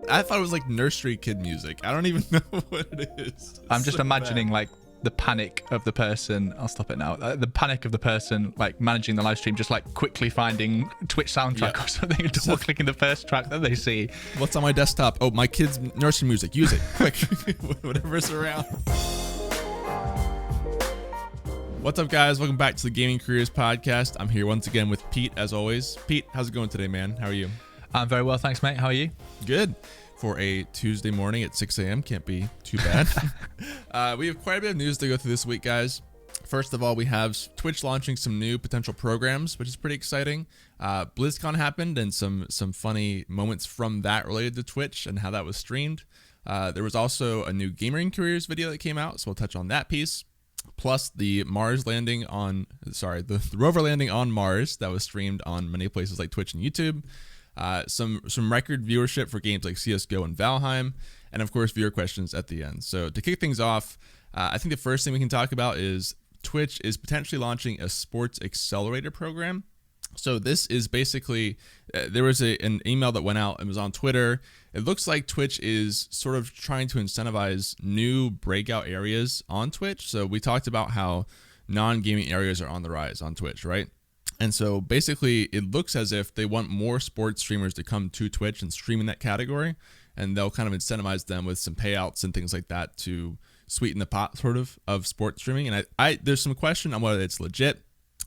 I thought it was like nursery kid music. I don't even know what it is. I'm just so imagining bad. like the panic of the person. I'll stop it now. The panic of the person like managing the live stream, just like quickly finding Twitch soundtrack or something and double clicking the first track that they see. What's on my desktop? Oh, my kid's nursery music. Use it quick. Whatever's around. What's up, guys? Welcome back to the Gaming Careers Podcast. I'm here once again with Pete, as always. Pete, how's it going today, man? How are you? I'm very well, thanks, mate. How are you? Good. For a Tuesday morning at 6 a.m. Can't be too bad. We have quite a bit of news to go through this week, guys. First of all, we have Twitch launching some new potential programs, which is pretty exciting. BlizzCon happened and some funny moments from that related to Twitch and how that was streamed. There was also a new Gaming Careers video that came out, so we'll touch on that piece. Plus the the Rover landing on Mars that was streamed on many places like Twitch and YouTube. Some record viewership for games like CSGO and Valheim, and of course viewer questions at the end. So to kick things off, I think the first thing we can talk about is Twitch is potentially launching a sports accelerator program. So this is basically, there was an email that went out and was on Twitter. It looks like Twitch is sort of trying to incentivize new breakout areas on Twitch. So we talked about how non-gaming areas are on the rise on Twitch, right? And so basically it looks as if they want more sports streamers to come to Twitch and stream in that category. And they'll kind of incentivize them with some payouts and things like that to sweeten the pot sort of sports streaming. And I there's some question on whether it's legit.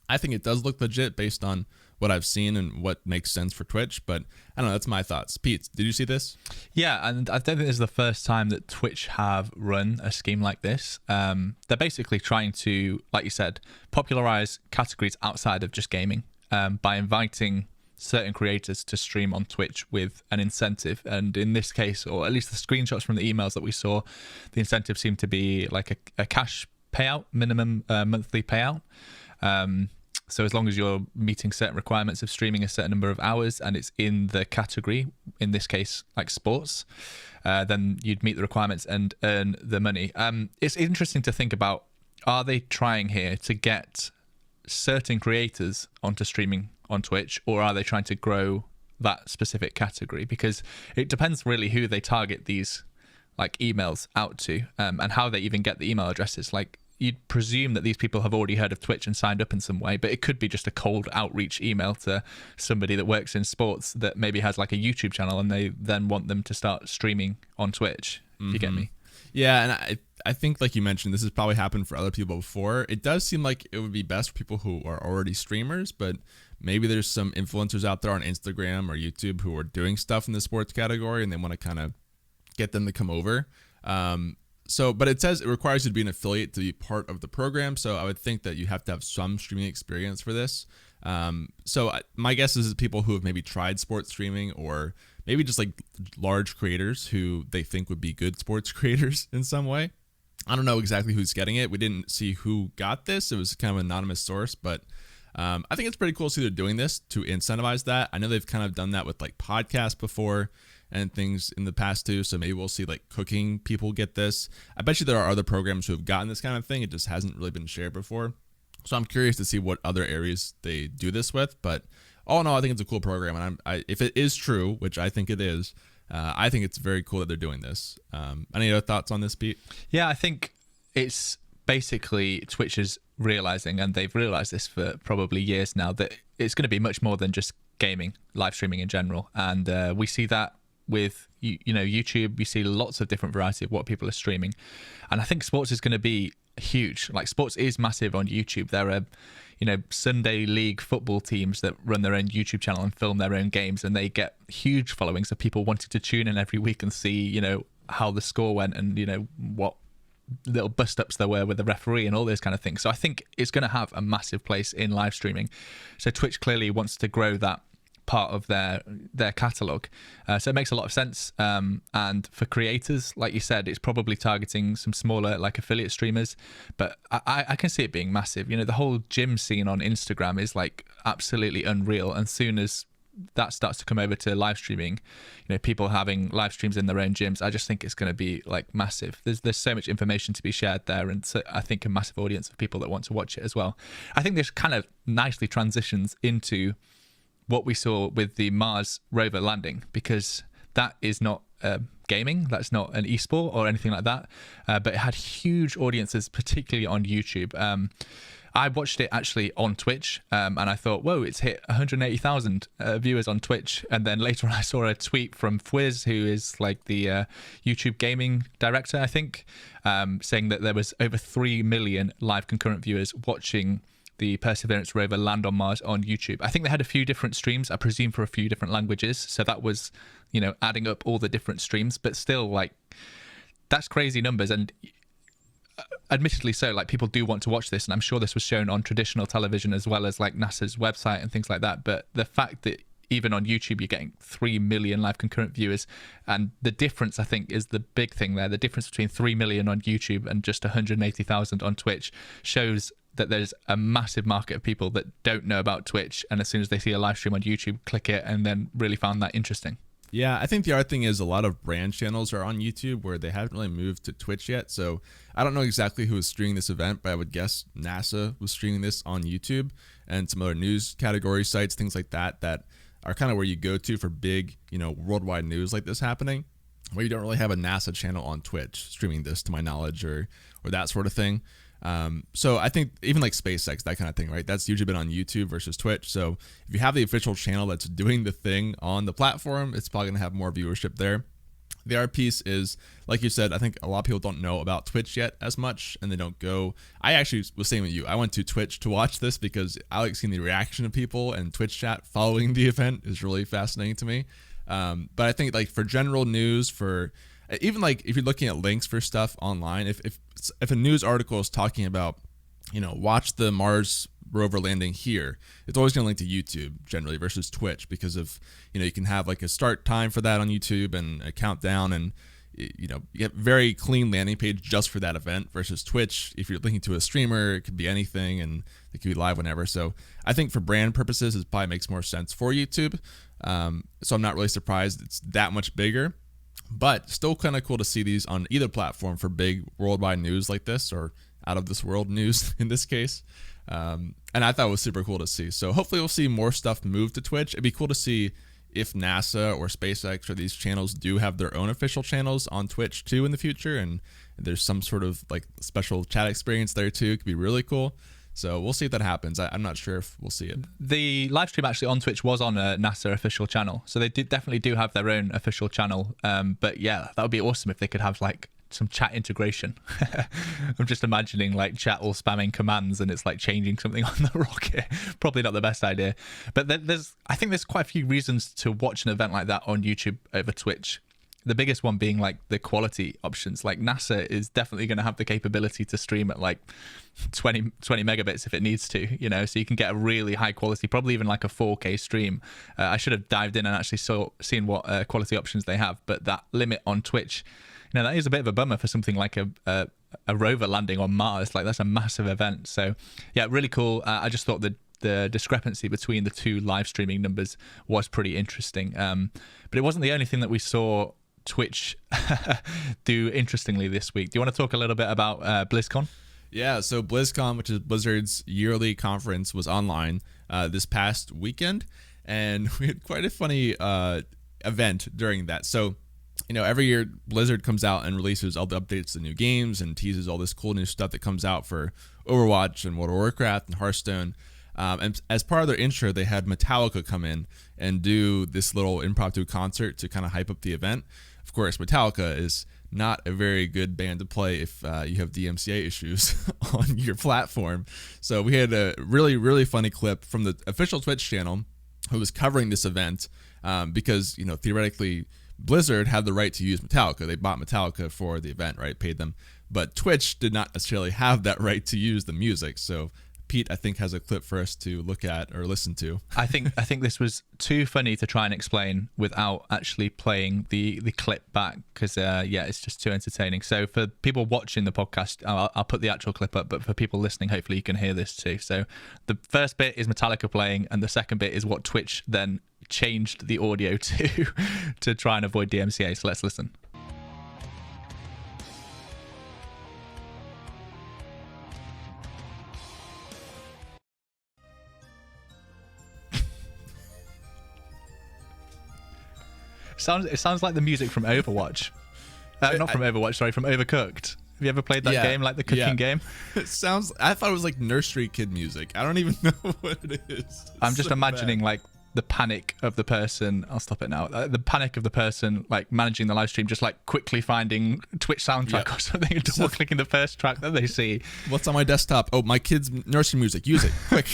I think it does look legit based on what I've seen and what makes sense for Twitch, but I don't know, that's my thoughts. Pete, did you see this? Yeah, and I don't think this is the first time that Twitch have run a scheme like this. They're basically trying to, like you said, popularize categories outside of just gaming by inviting certain creators to stream on Twitch with an incentive. And in this case, or at least the screenshots from the emails that we saw, the incentive seemed to be like a cash payout, minimum monthly payout. So as long as you're meeting certain requirements of streaming a certain number of hours and it's in the category, in this case, like sports, then you'd meet the requirements and earn the money. It's interesting to think about, are they trying here to get certain creators onto streaming on Twitch, or are they trying to grow that specific category? Because it depends really who they target these like emails out to, and how they even get the email addresses. Like, you'd presume that these people have already heard of Twitch and signed up in some way, but it could be just a cold outreach email to somebody that works in sports that maybe has like a YouTube channel and they then want them to start streaming on Twitch. If you get me? Yeah, and I think, like you mentioned, this has probably happened for other people before. It does seem like it would be best for people who are already streamers, but maybe there's some influencers out there on Instagram or YouTube who are doing stuff in the sports category and they want to kind of get them to come over. But it says it requires you to be an affiliate to be part of the program. So I would think that you have to have some streaming experience for this. My guess is people who have maybe tried sports streaming, or maybe just like large creators who they think would be good sports creators in some way. I don't know exactly who's getting it. We didn't see who got this. It was kind of an anonymous source, but I think it's pretty cool to see they're doing this to incentivize that. I know they've kind of done that with like podcasts before and things in the past too, so maybe we'll see like cooking people get this. I bet you there are other programs who have gotten this kind of thing. It just hasn't really been shared before. So I'm curious to see what other areas they do this with. But all in all, I think it's a cool program, and if it is true, which I think it is, I think it's very cool that they're doing this. Any other thoughts on this, Pete? Yeah, I think it's basically Twitch is realizing, and they've realized this for probably years now, that it's going to be much more than just gaming, live streaming in general. And we see that with YouTube. You see lots of different variety of what people are streaming, and I think sports is going to be huge. Like, sports is massive on YouTube. There are Sunday league football teams that run their own YouTube channel and film their own games, and they get huge followings of people wanting to tune in every week and see how the score went and what little bust ups there were with the referee and all those kind of things. So I think it's going to have a massive place in live streaming. So Twitch clearly wants to grow that part of their catalog, so it makes a lot of sense. And for creators, like you said, it's probably targeting some smaller like affiliate streamers, but I can see it being massive. The whole gym scene on Instagram is like absolutely unreal, and soon as that starts to come over to live streaming, people having live streams in their own gyms, I just think it's going to be like massive. There's so much information to be shared there, and so I think a massive audience of people that want to watch it as well. I think this kind of nicely transitions into what we saw with the Mars rover landing, because that is not gaming. That's not an esport or anything like that. But it had huge audiences, particularly on YouTube. I watched it actually on Twitch, and I thought, whoa, it's hit 180,000 viewers on Twitch. And then later on, I saw a tweet from Fwiz, who is like the YouTube gaming director, I think, saying that there was over 3 million live concurrent viewers watching the Perseverance rover land on Mars on YouTube. I think they had a few different streams, I presume for a few different languages. So that was, adding up all the different streams, but still, like, that's crazy numbers. And admittedly so, like, people do want to watch this, and I'm sure this was shown on traditional television as well as like NASA's website and things like that. But the fact that even on YouTube you're getting 3 million live concurrent viewers, and the difference, I think, is the big thing there. The difference between 3 million on YouTube and just 180,000 on Twitch shows that there's a massive market of people that don't know about Twitch, and as soon as they see a live stream on YouTube, click it and then really found that interesting. Yeah, I think the other thing is a lot of brand channels are on YouTube where they haven't really moved to Twitch yet. So I don't know exactly who was streaming this event, but I would guess NASA was streaming this on YouTube, and some other news category sites, things like that, that are kind of where you go to for big, worldwide news like this happening, where you don't really have a NASA channel on Twitch streaming this, to my knowledge, or that sort of thing. So I think even like SpaceX, that kind of thing, right? That's usually been on YouTube versus Twitch. So if you have the official channel that's doing the thing on the platform, it's probably going to have more viewership there. The other piece is, like you said, I think a lot of people don't know about Twitch yet as much, and they don't go. I actually was saying with you, I went to Twitch to watch this because I like seeing the reaction of people, and Twitch chat following the event is really fascinating to me. But I think, like, for general news, for even like if you're looking at links for stuff online, if a news article is talking about, watch the Mars rover landing here, it's always going to link to YouTube generally versus Twitch, because of, you can have like a start time for that on YouTube and a countdown, and you get very clean landing page just for that event, versus Twitch, if you're linking to a streamer, it could be anything and it could be live whenever. So I think for brand purposes, it probably makes more sense for YouTube. So I'm not really surprised it's that much bigger. But still kind of cool to see these on either platform for big worldwide news like this, or out of this world news in this case. And I thought it was super cool to see. So hopefully we'll see more stuff move to Twitch. It'd be cool to see if NASA or SpaceX or these channels do have their own official channels on Twitch too in the future, and there's some sort of like special chat experience there too. It could be really cool. So we'll see if that happens. I'm not sure if we'll see it. The live stream actually on Twitch was on a NASA official channel, so they definitely do have their own official channel. But yeah, that would be awesome if they could have like some chat integration. I'm just imagining like chat all spamming commands and it's like changing something on the rocket. Probably not the best idea. But I think there's quite a few reasons to watch an event like that on YouTube over Twitch. The biggest one being like the quality options. Like NASA is definitely going to have the capability to stream at like 20 megabits if it needs to, so you can get a really high quality, probably even like a 4K stream. I should have dived in and actually seen what quality options they have, but that limit on Twitch, that is a bit of a bummer for something like a rover landing on Mars. Like, that's a massive event. So yeah, really cool. I just thought the discrepancy between the two live streaming numbers was pretty interesting. But it wasn't the only thing that we saw Twitch do interestingly this week. Do you want to talk a little bit about BlizzCon? Yeah, so BlizzCon, which is Blizzard's yearly conference, was online this past weekend, and we had quite a funny event during that. So, every year Blizzard comes out and releases all the updates to new games and teases all this cool new stuff that comes out for Overwatch and World of Warcraft and Hearthstone. And as part of their intro, they had Metallica come in and do this little impromptu concert to kind of hype up the event. Of course, Metallica is not a very good band to play if you have DMCA issues on your platform. So we had a really, really funny clip from the official Twitch channel who was covering this event because, theoretically, Blizzard had the right to use Metallica. They bought Metallica for the event, right? Paid them. But Twitch did not necessarily have that right to use the music. So Pete, I think, has a clip for us to look at or listen to. I think this was too funny to try and explain without actually playing the clip back, because it's just too entertaining. So for people watching the podcast, I'll put the actual clip up, but for people listening, hopefully you can hear this too. So the first bit is Metallica playing, and the second bit is what Twitch then changed the audio to try and avoid DMCA. So let's listen. It sounds like the music from Overwatch. Not from Overwatch, sorry, from Overcooked. Have you ever played that game, like the cooking game? It sounds. I thought it was like nursery kid music. I don't even know what it is. I'm just imagining like the panic of the person. I'll stop it now. The panic of the person like managing the live stream, just like quickly finding Twitch soundtrack or something and double clicking the first track that they see. What's on my desktop? Oh, my kid's nursery music. Use it quick.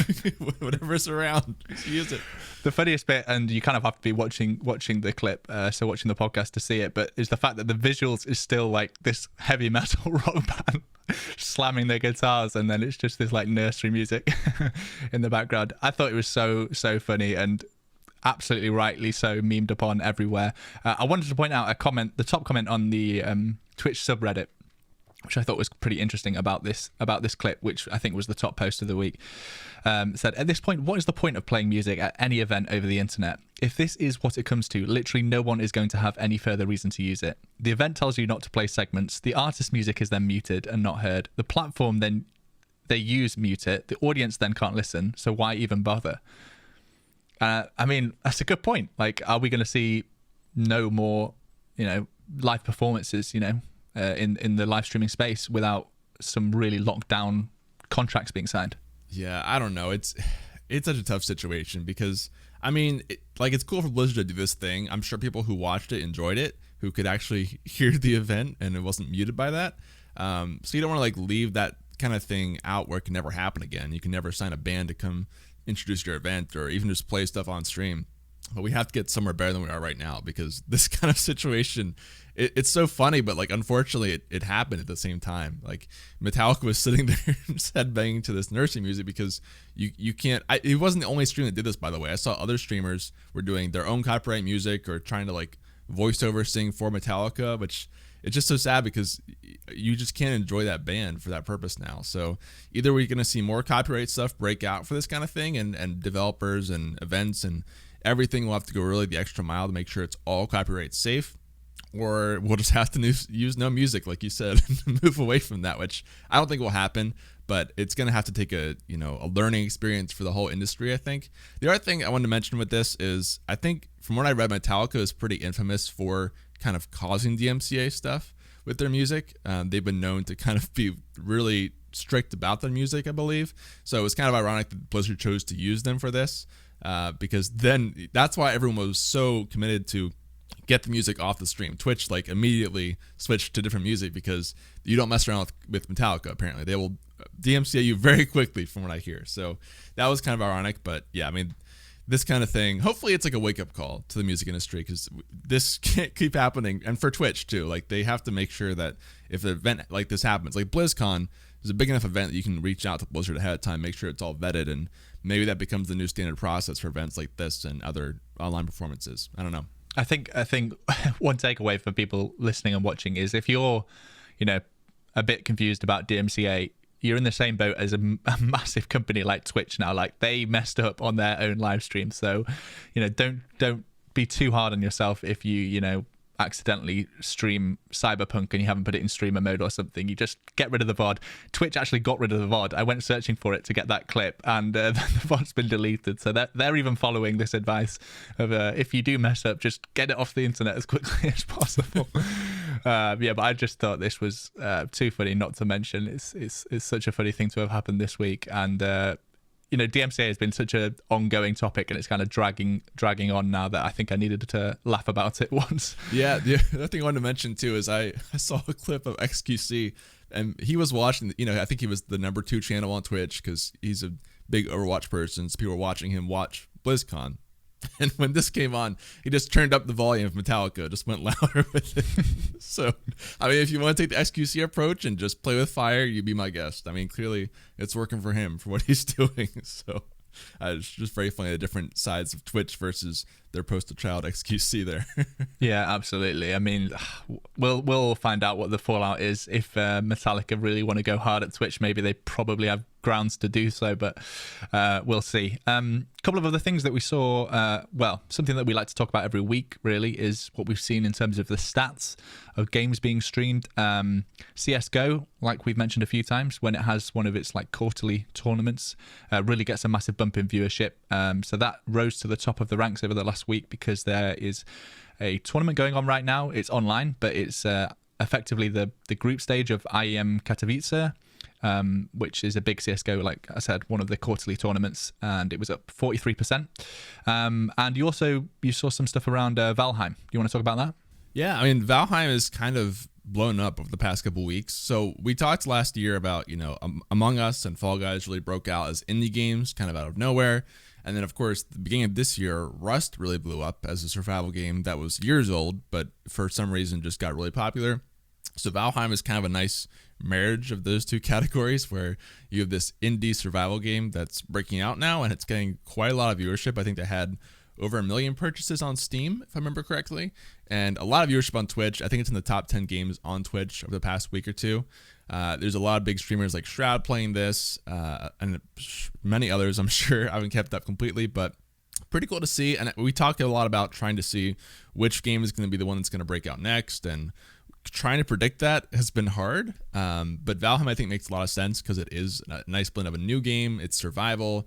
Whatever's around, just use it. The funniest bit, and you kind of have to be watching the clip, so watching the podcast to see it, but is the fact that the visuals is still like this heavy metal rock band slamming their guitars, and then it's just this like nursery music in the background. I thought it was so funny, and absolutely rightly so memed upon everywhere. I wanted to point out the top comment on the Twitch subreddit, which I thought was pretty interesting about this clip, which I think was the top post of the week. Said, at this point, what is the point of playing music at any event over the internet? If this is what it comes to, literally no one is going to have any further reason to use it. The event tells you not to play segments. The artist's music is then muted and not heard. The platform then they use mute it. The audience then can't listen. So why even bother? I mean, that's a good point. Like, are we going to see no more, live performances, in the live streaming space without some really locked down contracts being signed? Yeah, I don't know. It's such a tough situation because, I mean, it's cool for Blizzard to do this thing. I'm sure people who watched it enjoyed it, who could actually hear the event and it wasn't muted by that. So you don't want to leave that kind of thing out where it can never happen again. You can never sign a band to come introduce your event or even just play stuff on stream. But we have to get somewhere better than we are right now because this kind of situation, it's so funny, but unfortunately it happened at the same time. Metallica was sitting there just headbanging to this nursery music because you can't. It wasn't the only stream that did this, by the way. I saw other streamers were doing their own copyright music or trying to voiceover sing for Metallica, which it's just so sad because you just can't enjoy that band for that purpose now. So either we're going to see more copyright stuff break out for this kind of thing and developers and events and everything will have to go really the extra mile to make sure it's all copyright safe, or we'll just have to use no music, like you said, and move away from that, which I don't think will happen, but it's going to have to take a learning experience for the whole industry, I think. The other thing I wanted to mention with this is I think from what I read, Metallica is pretty infamous for kind of causing DMCA stuff with their music. They've been known to kind of be really strict about their music, I believe. So it was kind of ironic that Blizzard chose to use them for this. Because then that's why everyone was so committed to get the music off the stream. Twitch immediately switched to different music because you don't mess around with Metallica. Apparently, they will DMCA you very quickly, from what I hear. So that was kind of ironic, but yeah, I mean, this kind of thing. Hopefully, it's a wake up call to the music industry because this can't keep happening, and for Twitch too. They have to make sure that if an event like this happens, like BlizzCon is a big enough event that you can reach out to Blizzard ahead of time, make sure it's all vetted, and maybe that becomes the new standard process for events like this and other online performances. I don't know. I think one takeaway for people listening and watching is if you're, a bit confused about DMCA, you're in the same boat as a massive company like Twitch now. They messed up on their own live stream, so don't be too hard on yourself if you accidentally stream Cyberpunk and you haven't put it in streamer mode or something. You just get rid of the VOD. Twitch actually got rid of the VOD. I went searching for it to get that clip, and the VOD's been deleted. So they're even following this advice of if you do mess up, just get it off the internet as quickly as possible. But I just thought this was too funny not to mention. It's such a funny thing to have happened this week, and DMCA has been such an ongoing topic, and it's kind of dragging on now that I think I needed to laugh about it once. Yeah, the other thing I wanted to mention too is I saw a clip of XQC, and he was watching. I think he was the number 2 channel on Twitch because he's a big Overwatch person. So people were watching him watch BlizzCon. And when this came on, he just turned up the volume of Metallica, just went louder with it. So, I mean, if you want to take the XQC approach and just play with fire, you'd be my guest. I mean, clearly it's working for him for what he's doing. So, it's just very funny, the different sides of Twitch versus their poster child XQC there. Yeah, absolutely. I mean, we'll find out what the fallout is. If Metallica really want to go hard at Twitch, maybe they probably have grounds to do so, but we'll see. A couple of other things that we saw, something that we like to talk about every week really is what we've seen in terms of the stats of games being streamed. CSGO, like we've mentioned a few times, when it has one of its like quarterly tournaments, really gets a massive bump in viewership. So that rose to the top of the ranks over the last week because there is a tournament going on right now. It's online, but it's effectively the group stage of IEM Katowice, which is a big CSGO, like I said, one of the quarterly tournaments, and it was up 43%. And you saw some stuff around Valheim. You want to talk about that? Yeah, I mean, Valheim is kind of blown up over the past couple of weeks. So we talked last year about, Among Us and Fall Guys really broke out as indie games kind of out of nowhere. And then, of course, the beginning of this year, Rust really blew up as a survival game that was years old, but for some reason just got really popular. So Valheim is kind of a nice marriage of those two categories where you have this indie survival game that's breaking out now, and it's getting quite a lot of viewership. I think they had over 1 million purchases on Steam, if I remember correctly, and a lot of viewership on Twitch. I think it's in the top 10 games on Twitch over the past week or two. There's a lot of big streamers like Shroud playing this, and many others, I'm sure. I haven't kept up completely, but pretty cool to see. And we talked a lot about trying to see which game is going to be the one that's going to break out next, and trying to predict that has been hard. But Valheim, I think, makes a lot of sense because it is a nice blend of a new game. It's survival,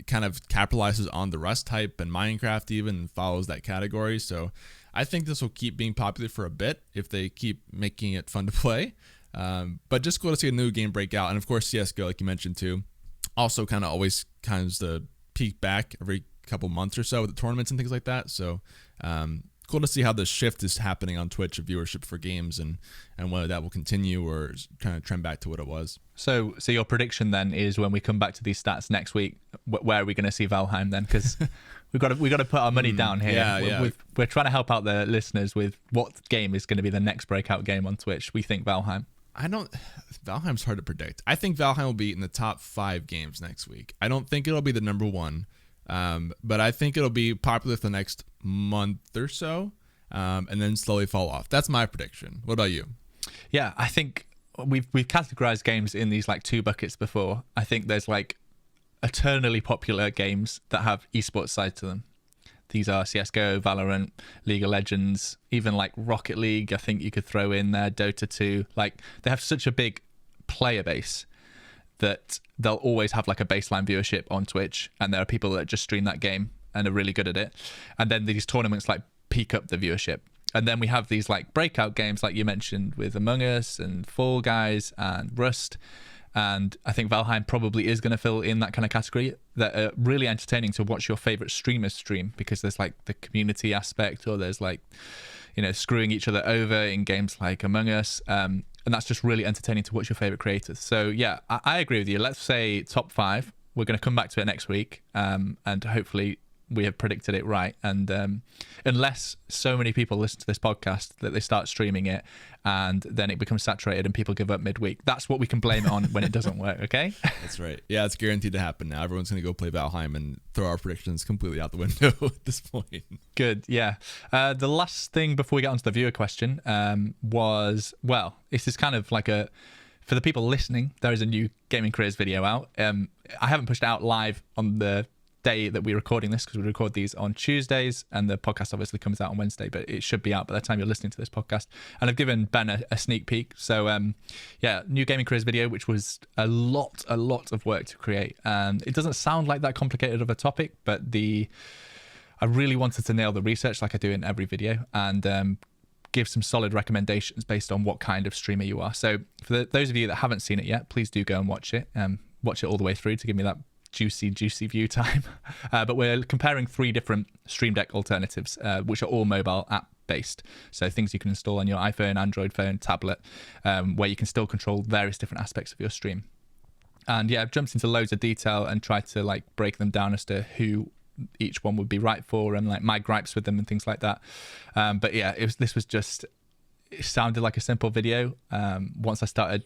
kind of capitalizes on the Rust type and Minecraft even, and follows that category. So I think this will keep being popular for a bit if they keep making it fun to play. But just cool to see a new game break out. And of course, CSGO, like you mentioned too, also kind of always kinds to peak back every couple months or so with the tournaments and things like that. So cool to see how the shift is happening on Twitch of viewership for games, and whether that will continue or kind of trend back to what it was. So your prediction then is when we come back to these stats next week, where are we going to see Valheim then? Because we've got to put our money down here. Yeah. We're trying to help out the listeners with what game is going to be the next breakout game on Twitch. We think Valheim. Valheim's hard to predict. I think Valheim will be in the top 5 games next week. I don't think it'll be the number 1, but I think it'll be popular for the next month or so, and then slowly fall off. That's my prediction. What about you? Yeah, I think we've categorized games in these like 2 buckets before. I think there's like eternally popular games that have esports side to them. These are CSGO, Valorant, League of Legends, even like Rocket League, I think you could throw in there, Dota 2. Like, they have such a big player base that they'll always have like a baseline viewership on Twitch, and there are people that just stream that game and are really good at it. And then these tournaments like peak up the viewership. And then we have these like breakout games like you mentioned with Among Us and Fall Guys and Rust. And I think Valheim probably is going to fill in that kind of category, that are really entertaining to watch your favorite streamers stream, because there's like the community aspect, or there's like, screwing each other over in games like Among Us. And that's just really entertaining to watch your favorite creators. So yeah, I agree with you. Let's say top 5. We're going to come back to it next week. And hopefully we have predicted it right. And unless so many people listen to this podcast that they start streaming it and then it becomes saturated and people give up midweek, that's what we can blame it on when it doesn't work. Okay. That's right. Yeah, it's guaranteed to happen now. Everyone's going to go play Valheim and throw our predictions completely out the window at this point. Good. Yeah. The last thing before we get onto the viewer question was, this is kind of like for the people listening, there is a new gaming careers video out. I haven't pushed it out live on the day that we're recording this, because we record these on Tuesdays and the podcast obviously comes out on Wednesday, but it should be out by the time you're listening to this podcast. And I've given Ben a sneak peek. So new gaming careers video, which was a lot of work to create. It doesn't sound like that complicated of a topic, but I really wanted to nail the research like I do in every video, and give some solid recommendations based on what kind of streamer you are. So for those of you that haven't seen it yet, please do go and watch it. Watch it all the way through to give me that juicy view time. But we're comparing 3 different Stream Deck alternatives, which are all mobile app based. So things you can install on your iPhone, Android phone, tablet, where you can still control various different aspects of your stream. And yeah, I've jumped into loads of detail and tried to like break them down as to who each one would be right for, and like my gripes with them and things like that. But yeah, it sounded like a simple video. Once I started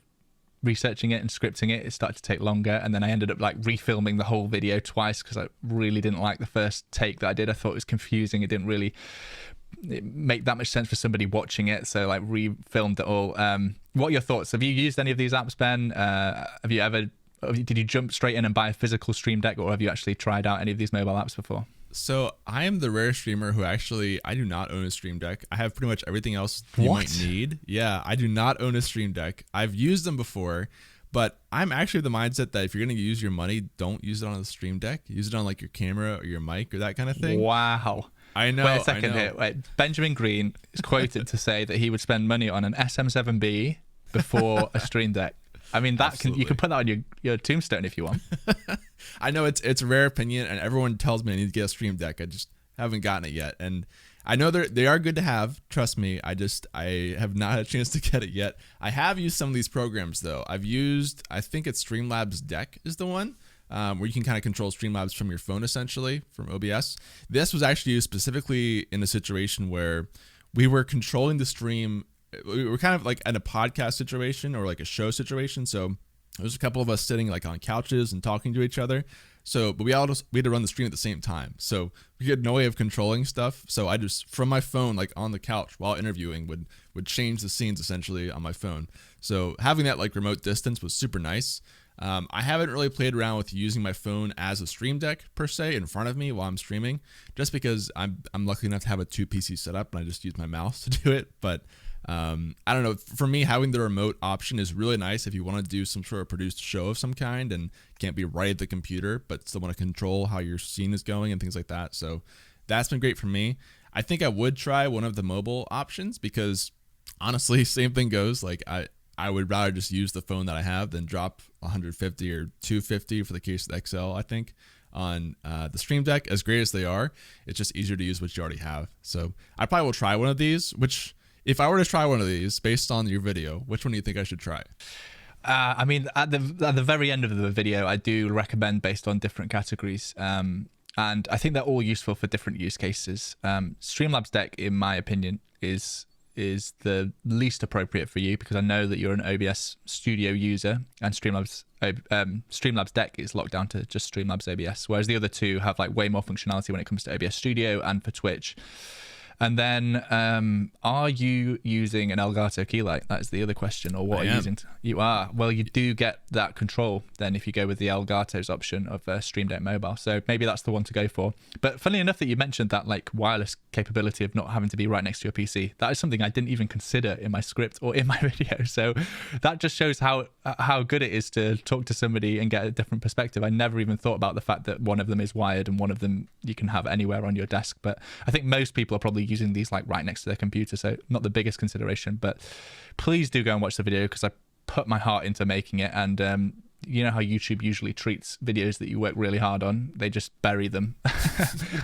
researching it and scripting it, it started to take longer, and then I ended up like refilming the whole video twice because I really didn't like the first take that I did. I thought it was confusing. It didn't really make that much sense for somebody watching it, so like refilmed it all. What are your thoughts? Have you used any of these apps, Ben? Have you ever Did you jump straight in and buy a physical Stream Deck, or have you actually tried out any of these mobile apps before? So I am the rare streamer who actually, I do not own a Stream Deck. I have pretty much everything else you might need. Yeah, I do not own a Stream Deck. I've used them before, but I'm actually of the mindset that if you're going to use your money, don't use it on a Stream Deck. Use it on like your camera or your mic or that kind of thing. Wow. I know. Wait a second here. Wait, Benjamin Green is quoted to say that he would spend money on an SM7B before a Stream Deck. I mean, you can put that on your tombstone if you want. I know it's a rare opinion, and everyone tells me I need to get a Stream Deck. I just haven't gotten it yet, and I know they are good to have. Trust me. I have not had a chance to get it yet. I have used some of these programs though. I think it's Streamlabs Deck is the one where you can kind of control Streamlabs from your phone, essentially from OBS. This was actually used specifically in a situation where we were controlling the stream. We were kind of like in a podcast situation or like a show situation. So there was a couple of us sitting like on couches and talking to each other. But we had to run the stream at the same time. So we had no way of controlling stuff. So I just, from my phone, like on the couch while interviewing, would change the scenes essentially on my phone. So having that like remote distance was super nice. I haven't really played around with using my phone as a Stream Deck per se in front of me while I'm streaming, just because I'm lucky enough to have a 2 PC setup and I just use my mouse to do it. But I don't know. For me, having the remote option is really nice if you want to do some sort of produced show of some kind and can't be right at the computer, but still want to control how your scene is going and things like that. So that's been great for me. I think I would try one of the mobile options because honestly, same thing goes. Like I would rather just use the phone that I have than drop 150 or 250 for the case of the XL, I think, on the Stream Deck. As great as they are, it's just easier to use what you already have. So I probably will try one of these, if I were to try one of these based on your video, which one do you think I should try? I mean, at the very end of the video, I do recommend based on different categories. And I think they're all useful for different use cases. Streamlabs Deck, in my opinion, is the least appropriate for you because I know that you're an OBS studio user and Streamlabs Deck is locked down to just Streamlabs OBS, whereas the other two have like way more functionality when it comes to OBS Studio and for Twitch. And then, are you using an Elgato Keylight? That's the other question. Or what are you using? You are. Well, you do get that control then if you go with the Elgato's option of Stream Deck Mobile. So maybe that's the one to go for. But funnily enough that you mentioned that like wireless capability of not having to be right next to your PC. That is something I didn't even consider in my script or in my video. So that just shows how good it is to talk to somebody and get a different perspective. I never even thought about the fact that one of them is wired and one of them you can have anywhere on your desk. But I think most people are probably using these like right next to their computer, so not the biggest consideration. But please do go and watch the video because I put my heart into making it. And you know how YouTube usually treats videos that you work really hard on, they just bury them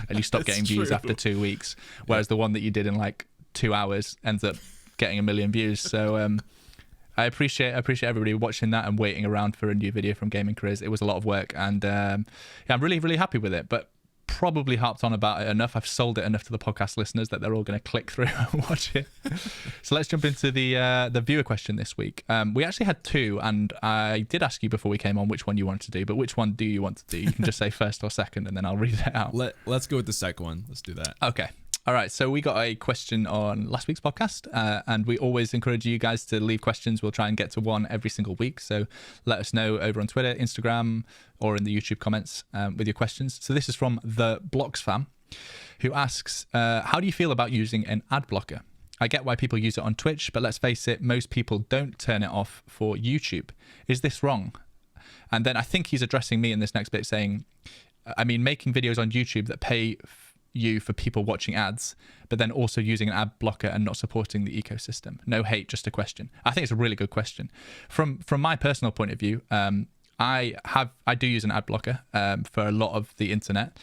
and you stop getting views after 2 weeks, whereas the one that you did in like 2 hours ends up getting 1 million views. So I appreciate everybody watching that and waiting around for a new video from Gaming Careers. It was a lot of work, and I'm really happy with it. But probably harped on about it enough. I've sold it enough to the podcast listeners that they're all going to click through and watch it. So let's jump into the viewer question this week. We actually had two, and I did ask you before we came on which one you wanted to do, but which one do you want to do? You can just say first or second, and then I'll read it out. Let's go with the second one. Let's do that. Okay. All right, so we got a question on last week's podcast, and we always encourage you guys to leave questions. We'll try and get to one every single week, so let us know over on Twitter, Instagram, or in the YouTube comments with your questions. So this is from the Blocks fam, who asks, how do you feel about using an ad blocker? I get why people use it on Twitch, but let's face it, most people don't turn it off for YouTube. Is this wrong? And then I think he's addressing me in this next bit saying, I mean, making videos on YouTube that pay you for people watching ads, but then also using an ad blocker and not supporting the ecosystem. No hate, just a question. I think it's a really good question. From my personal point of view, I do use an ad blocker for a lot of the internet,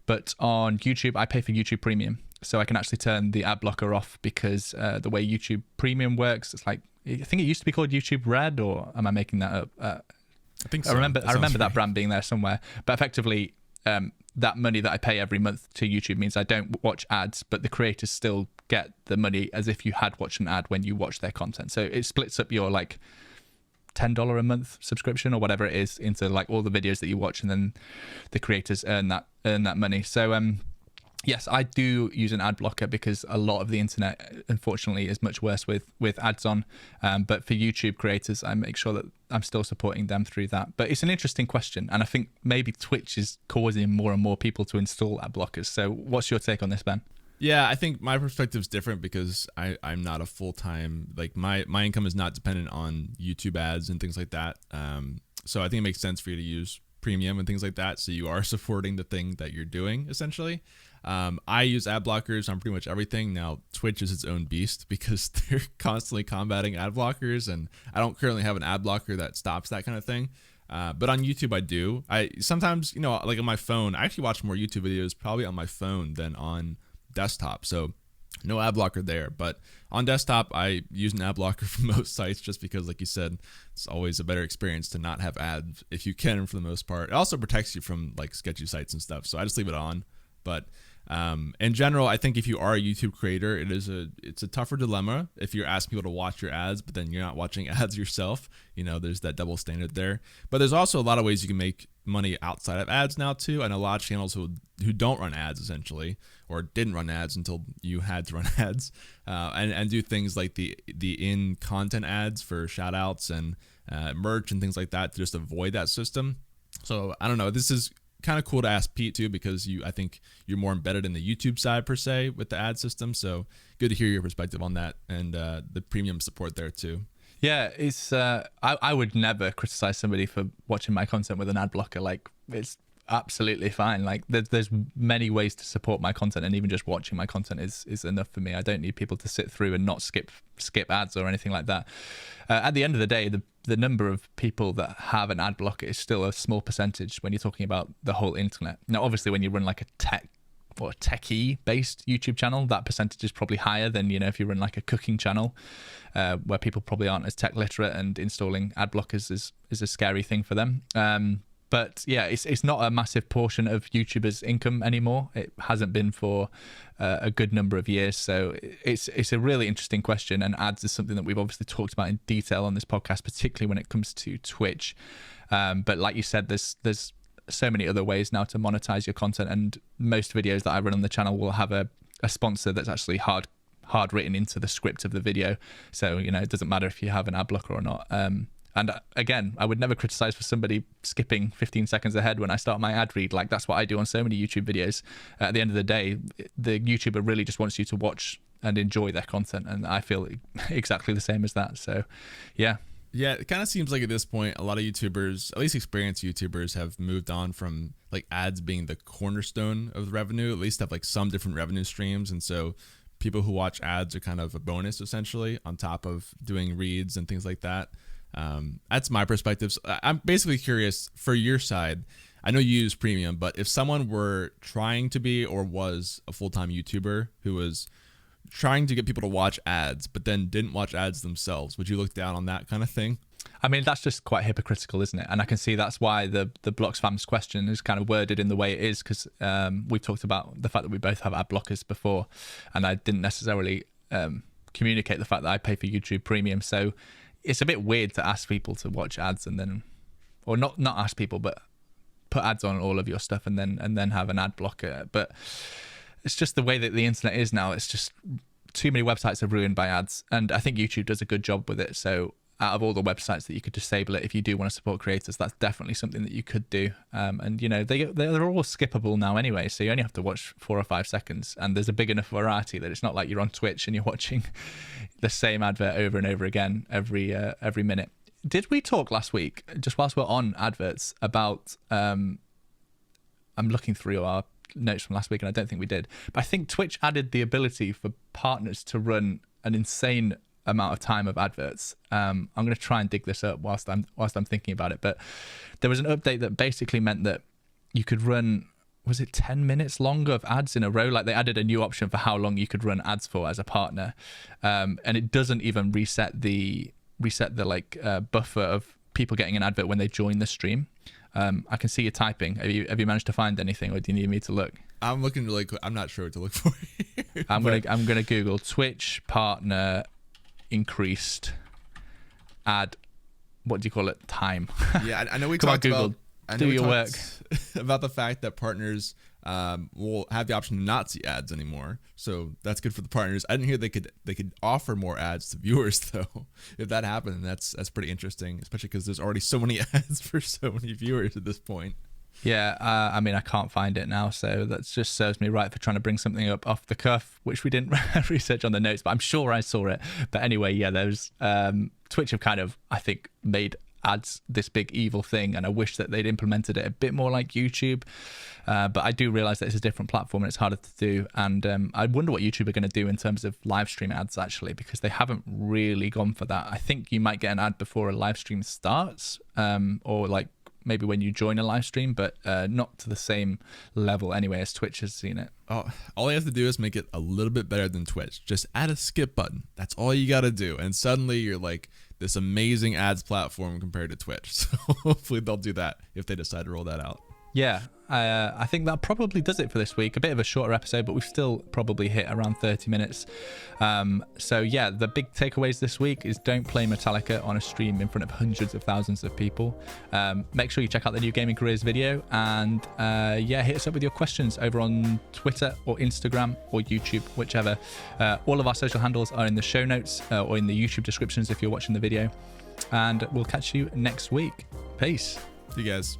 but on YouTube I pay for YouTube Premium, so I can actually turn the ad blocker off because the way YouTube Premium works, it's like, I think it used to be called YouTube Red, or am I making that up? I think so. I remember that brand being there somewhere, but effectively that money that I pay every month to YouTube means I don't watch ads, but the creators still get the money as if you had watched an ad when you watch their content. So it splits up your like $10 a month subscription or whatever it is into like all the videos that you watch, and then the creators earn that money. So Yes, I do use an ad blocker because a lot of the internet, unfortunately, is much worse with ads on. But for YouTube creators, I make sure that I'm still supporting them through that. But it's an interesting question, and I think maybe Twitch is causing more and more people to install ad blockers. So what's your take on this, Ben? Yeah, I think my perspective is different because I'm not a full-time, like my income is not dependent on YouTube ads and things like that. So I think it makes sense for you to use premium and things like that. So you are supporting the thing that you're doing essentially. I use ad blockers on pretty much everything. Now Twitch is its own beast because they're constantly combating ad blockers, and I don't currently have an ad blocker that stops that kind of thing. But on YouTube, I do. I sometimes, like on my phone, I actually watch more YouTube videos probably on my phone than on desktop. So no ad blocker there. But on desktop, I use an ad blocker for most sites just because, like you said, it's always a better experience to not have ads if you can for the most part. It also protects you from like sketchy sites and stuff. So I just leave it on. But in general, I think if you are a YouTube creator, it's a tougher dilemma if you're asking people to watch your ads, but then you're not watching ads yourself. There's that double standard there. But there's also a lot of ways you can make money outside of ads now too. I know a lot of channels who don't run ads essentially, or didn't run ads until you had to run ads, and do things like the in content ads for shout outs and merch and things like that to just avoid that system. So I don't know. This is kind of cool to ask Pete too, because I think you're more embedded in the YouTube side per se with the ad system. So good to hear your perspective on that and the premium support there too. Yeah, it's I would never criticize somebody for watching my content with an ad blocker. Like, it's absolutely fine. Like, there's many ways to support my content, and even just watching my content is enough for me. I don't need people to sit through and not skip ads or anything like that. At the end of the day, the number of people that have an ad blocker is still a small percentage when you're talking about the whole internet. Now, obviously, when you run like a techie based YouTube channel, that percentage is probably higher than, if you run like a cooking channel, where people probably aren't as tech literate, and installing ad blockers is a scary thing for them. But yeah, it's not a massive portion of YouTubers' income anymore. It hasn't been for a good number of years. So it's a really interesting question, and ads is something that we've obviously talked about in detail on this podcast, particularly when it comes to Twitch. But like you said, there's so many other ways now to monetize your content, and most videos that I run on the channel will have a sponsor that's actually hard written into the script of the video. So it doesn't matter if you have an ad blocker or not. And again, I would never criticize for somebody skipping 15 seconds ahead when I start my ad read. Like, that's what I do on so many YouTube videos. At the end of the day, the YouTuber really just wants you to watch and enjoy their content, and I feel exactly the same as that. So yeah. Yeah, it kind of seems like at this point, a lot of YouTubers, at least experienced YouTubers, have moved on from like ads being the cornerstone of the revenue, at least have like some different revenue streams. And so people who watch ads are kind of a bonus essentially on top of doing reads and things like that. That's my perspective. So I'm basically curious for your side. I know you use premium, but if someone were trying to be or was a full-time YouTuber who was trying to get people to watch ads, but then didn't watch ads themselves, would you look down on that kind of thing? I mean, that's just quite hypocritical, isn't it? And I can see that's why the Blocks Fam's question is kind of worded in the way it is, because we've talked about the fact that we both have ad blockers before, and I didn't necessarily communicate the fact that I pay for YouTube Premium. So it's a bit weird to ask people to watch ads and then, or not ask people, but put ads on all of your stuff and then have an ad blocker. But it's just the way that the internet is now. It's just too many websites are ruined by ads, and I think YouTube does a good job with it. So out of all the websites that you could disable it if you do want to support creators, that's definitely something that you could do. And they're all skippable now anyway, so you only have to watch 4 or 5 seconds, and there's a big enough variety that it's not like you're on Twitch and you're watching the same advert over and over again every minute. Did we talk last week, just whilst we're on adverts, about I'm looking through our notes from last week and I don't think we did, but I think Twitch added the ability for partners to run an insane amount of time of adverts. I'm going to try and dig this up whilst I'm thinking about it, but there was an update that basically meant that you could run, was it 10 minutes longer of ads in a row? Like, they added a new option for how long you could run ads for as a partner, and it doesn't even reset the buffer of people getting an advert when they join the stream. I can see you typing. Have you managed to find anything, or do you need me to look? I'm looking really quick. I'm not sure what to look for here. I'm gonna Google Twitch partner increased ad, what do you call it, time. Yeah, I know we Come talked on, Google, about do your work about the fact that partners will have the option to not see ads anymore. So that's good for the partners. I didn't hear they could offer more ads to viewers though. If that happened, that's pretty interesting, especially because there's already so many ads for so many viewers at this point. Yeah, I mean, I can't find it now, so that just serves me right for trying to bring something up off the cuff, which we didn't research on the notes, but I'm sure I saw it. But anyway, yeah, there's Twitch have kind of, I think, made ads this big evil thing, and I wish that they'd implemented it a bit more like YouTube. But I do realize that it's a different platform and it's harder to do. And I wonder what YouTube are going to do in terms of live stream ads, actually, because they haven't really gone for that. I think you might get an ad before a live stream starts, or like maybe when you join a live stream, but not to the same level anyway as Twitch has seen it. Oh, all you have to do is make it a little bit better than Twitch. Just add a skip button. That's all you got to do. And suddenly you're like this amazing ads platform compared to Twitch. So hopefully they'll do that if they decide to roll that out. Yeah, I think that probably does it for this week. A bit of a shorter episode, but we've still probably hit around 30 minutes. So yeah, the big takeaways this week is don't play Metallica on a stream in front of hundreds of thousands of people. Make sure you check out the new Gaming Careers video, and yeah, hit us up with your questions over on Twitter or Instagram or YouTube, whichever. All of our social handles are in the show notes or in the YouTube descriptions if you're watching the video. And we'll catch you next week. Peace. See you guys.